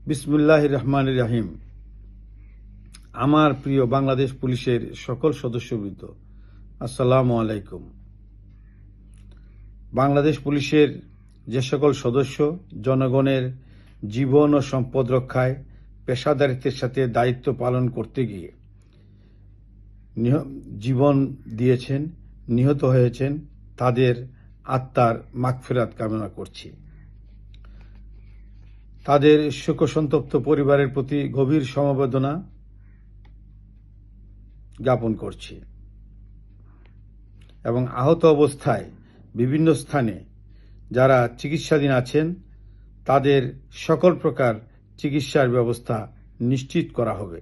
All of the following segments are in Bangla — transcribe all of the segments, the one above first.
বিসমিল্লাহির রহমানির রহিম। আমার প্রিয় বাংলাদেশ পুলিশের সকল সদস্যবৃন্দ, আসসালামু আলাইকুম। বাংলাদেশ পুলিশের যে সকল সদস্য জনগণের জীবন ও সম্পদ রক্ষায় পেশাদারিত্বের সাথে দায়িত্ব পালন করতে গিয়ে জীবন দিয়েছেন, নিহত হয়েছেন, তাদের আত্মার মাগফিরাত কামনা করছি। তাদের শোকসন্তপ্ত পরিবারের প্রতি গভীর সমবেদনা জ্ঞাপন করছি এবং আহত অবস্থায় বিভিন্ন স্থানে যারা চিকিৎসাধীন আছেন তাদের সকল প্রকার চিকিৎসার ব্যবস্থা নিশ্চিত করা হবে।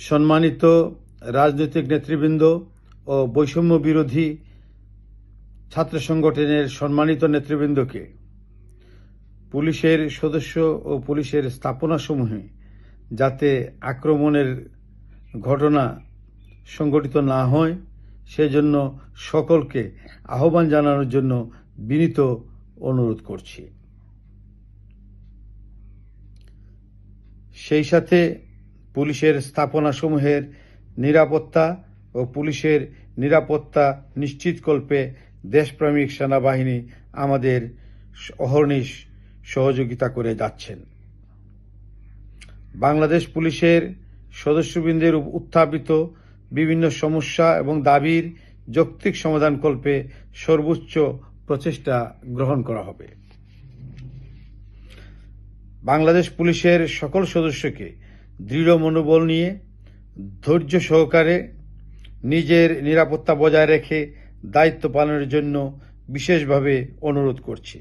সম্মানিত রাজনৈতিক নেতৃবৃন্দ ও বৈষম্য বিরোধী ছাত্র সংগঠনের সম্মানিত নেতৃবৃন্দকে পুলিশের সদস্য ও পুলিশের স্থাপনাসমূহে যাতে আক্রমণের ঘটনা সংঘটিত না হয় সেজন্য সকলকে আহ্বান জানানোর জন্য বিনীত অনুরোধ করছি। সেই সাথে পুলিশের স্থাপনাসমূহের নিরাপত্তা ও পুলিশের নিরাপত্তা নিশ্চিতকল্পে দেশপ্রেমিক সেনাবাহিনী আমাদের অহর্নিশ সহযোগিতা করে যাচ্ছেন। বাংলাদেশ পুলিশের সদস্যবৃন্দের উত্থাপিত বিভিন্ন সমস্যা এবং দাবির যৌক্তিক সমাধানকল্পে সর্বোচ্চ প্রচেষ্টা গ্রহণ করা হবে। বাংলাদেশ পুলিশের সকল সদস্যকে দৃঢ় মনোবল নিয়ে ধৈর্য সহকারে নিজের নিরাপত্তা বজায় রেখে দায়িত্ব পালনের জন্য বিশেষভাবে অনুরোধ করছি।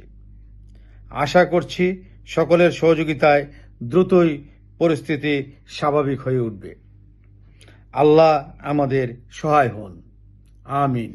আশা করছি সকলের সহযোগিতায় দ্রুতই পরিস্থিতি স্বাভাবিক হয়ে উঠবে। আল্লাহ আমাদের সহায় হন। আমিন।